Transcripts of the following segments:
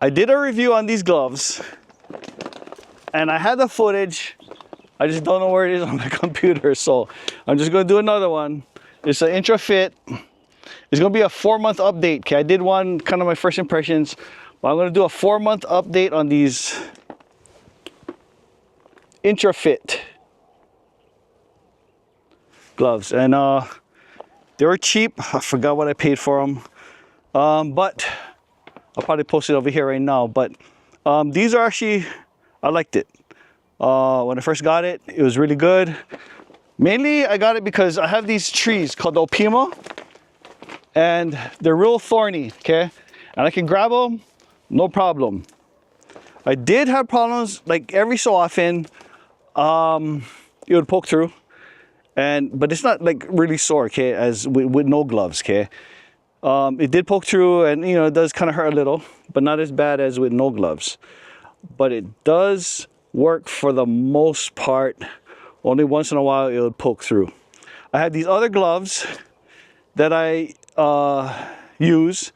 I did a review on these gloves, and I had the footage. I just don't know where it is on my computer, so I'm just gonna do another one. It's an Intra fit. It's gonna be a 4-month update. Okay, I did one kind of my first impressions, but I'm gonna do a 4-month update on these Intra fit gloves, and they were cheap. I forgot what I paid for them, but I'll probably post it over here right now. But these are actually, I liked it. When I first got it, it was really good. Mainly I got it because I have these trees called Opima, and they're real thorny, okay? And I can grab them, no problem. I did have problems, like every so often, it would poke through, but it's not like really sore, okay, as with no gloves, okay? It did poke through, and you know, it does kind of hurt a little, but not as bad as with no gloves. But it does work for the most part. Only once in a while it would poke through. I had these other gloves that I use,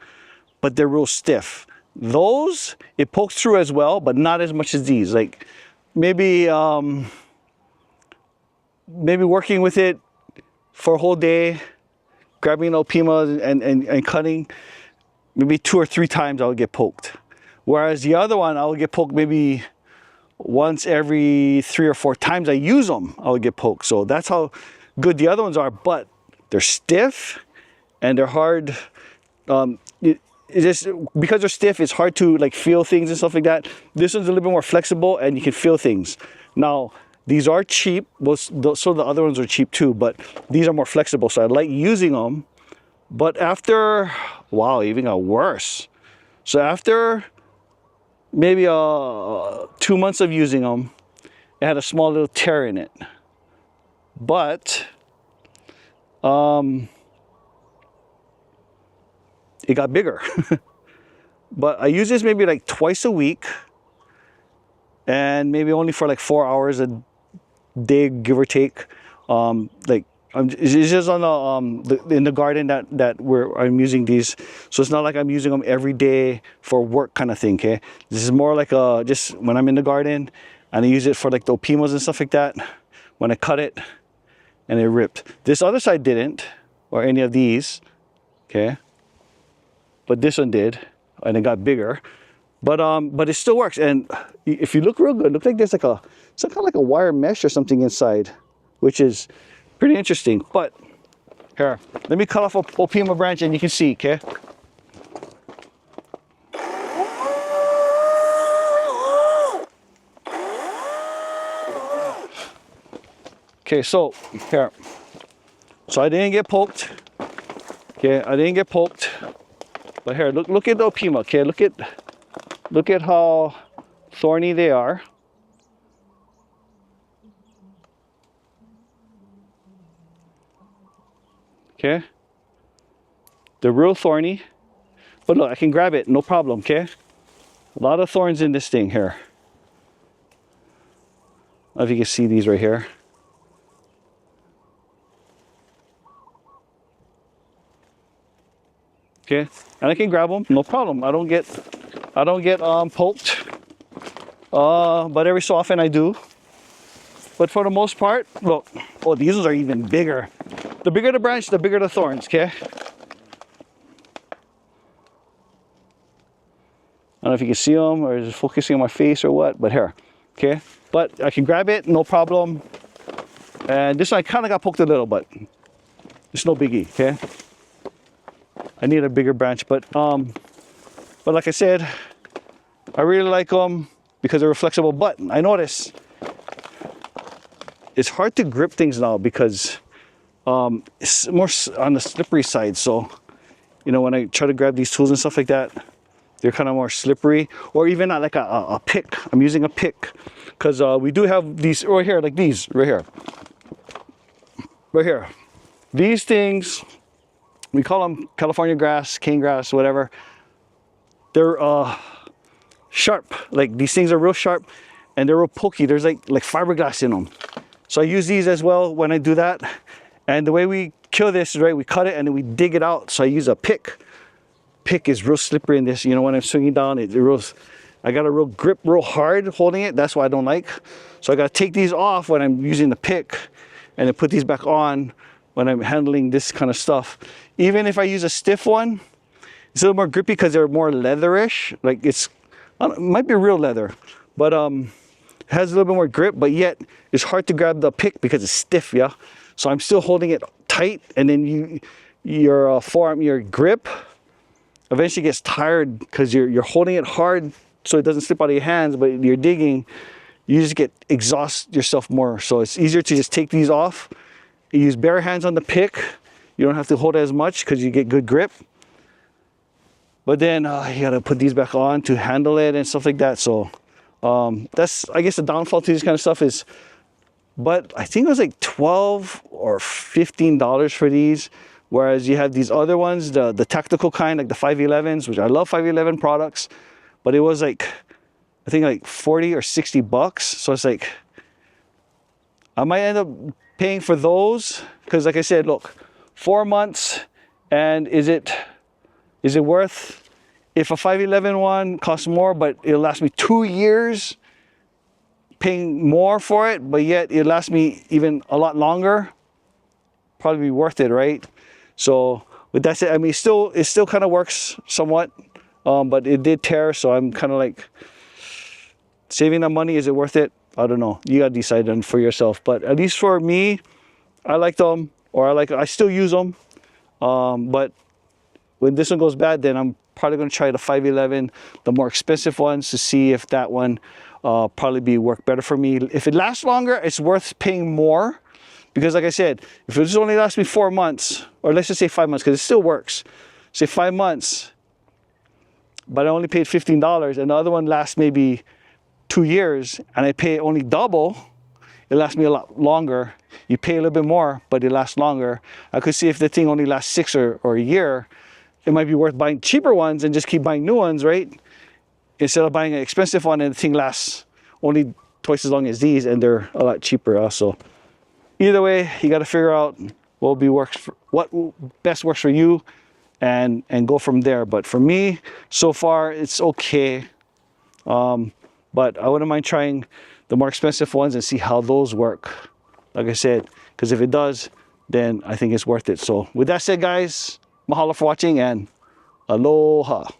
but they're real stiff. Those, it pokes through as well, but not as much as these. Like maybe working with it for a whole day, grabbing an Opima and cutting, maybe 2 or 3 times I would get poked. Whereas the other one, I would get poked maybe once every 3 or 4 times I use them, I would get poked. So that's how good the other ones are, but they're stiff and they're hard. It's just because they're stiff, it's hard to like feel things and stuff like that. This one's a little bit more flexible and you can feel things. Now, these are cheap, so the other ones are cheap too, but these are more flexible, so I like using them. But after, wow, it even got worse. So after maybe 2 months of using them, it had a small little tear in it. But it got bigger. But I use this maybe like twice a week, and maybe only for like 4 hours a day, give or take. It's just on in the garden that I'm using these, so it's not like I'm using them every day for work kind of thing. Okay, this is more like just when I'm in the garden, and I use it for like the Opimas and stuff like that. When I cut it, and it ripped. This other side didn't, or any of these. Okay, but this one did, and it got bigger. But it still works. And if you look real good, it looks like there's like some kind of like a wire mesh or something inside, which is pretty interesting. But here, let me cut off a Opima branch and you can see, okay? Okay, so here. So I didn't get poked. Okay, I didn't get poked. But here, look at the Opima, okay? Look at how thorny they are. Okay, they're real thorny, but look, I can grab it, no problem, okay? A lot of thorns in this thing here. I don't know if you can see these right here. Okay, and I can grab them, no problem. I don't get poked, but every so often I do. But for the most part, look, oh, these ones are even bigger. The bigger the branch, the bigger the thorns, okay? I don't know if you can see them or is it focusing on my face or what, but here, okay? But I can grab it, no problem. And this one I kind of got poked a little, but it's no biggie, okay? I need a bigger branch, but like I said, I really like them because they're flexible. But I notice it's hard to grip things now because it's more on the slippery side. So, you know, when I try to grab these tools and stuff like that, they're kind of more slippery. Or even like a pick. I'm using a pick because we do have these right here, like these right here. Right here. These things, we call them California grass, cane grass, whatever. They're sharp. Like these things are real sharp and they're real pokey. There's like fiberglass in them. So I use these as well when I do that. And the way we kill this is, right, we cut it and then we dig it out. So I use a pick pick is real slippery in this. You know, when I'm swinging down, I got a real grip, real hard holding it. That's why I don't like. So I got to take these off when I'm using the pick, and then put these back on when I'm handling this kind of stuff. Even if I use a stiff one, it's a little more grippy because they're more leatherish. Like it might be real leather, but it has a little bit more grip, but yet it's hard to grab the pick because it's stiff, yeah? So I'm still holding it tight, and then your forearm, your grip eventually gets tired because you're holding it hard so it doesn't slip out of your hands, but you're digging, you just exhaust yourself more. So it's easier to just take these off. You use bare hands on the pick. You don't have to hold it as much because you get good grip. But then you gotta put these back on to handle it and stuff like that. So that's, I guess, the downfall to this kind of stuff is, but I think it was like $12 or $15 for these. Whereas you have these other ones, the tactical kind, like the 511s, which I love 511 products, but it was like, I think like 40 or 60 bucks. So it's like, I might end up paying for those because, like I said, look, 4 months, and is it worth, if a 511 one costs more, but it'll last me 2 years, paying more for it, but yet it lasts me even a lot longer, probably be worth it, right? So with that said, I mean, it still kind of works somewhat, but it did tear, so I'm kind of like, saving that money, is it worth it? I don't know. You got to decide on for yourself. But at least for me, I like them, or I still use them. But when this one goes bad, then I'm probably going to try the 511, the more expensive ones, to see if that one probably work better for me. If it lasts longer, it's worth paying more. Because like I said, if it just only lasts me 4 months, or let's just say 5 months, because it still works. Say 5 months, but I only paid $15, and the other one lasts maybe 2 years, and I pay only double, it lasts me a lot longer. You pay a little bit more, but it lasts longer. I could see if the thing only lasts 6 or a year, it might be worth buying cheaper ones and just keep buying new ones, right? Instead of buying an expensive one and the thing lasts only twice as long as these, and they're a lot cheaper also. Either way, you got to figure out what best works for you, and go from there. But for me, so far it's okay. But I wouldn't mind trying the more expensive ones and see how those work. Like I said, because if it does, then I think it's worth it. So with that said, guys, mahalo for watching, and aloha.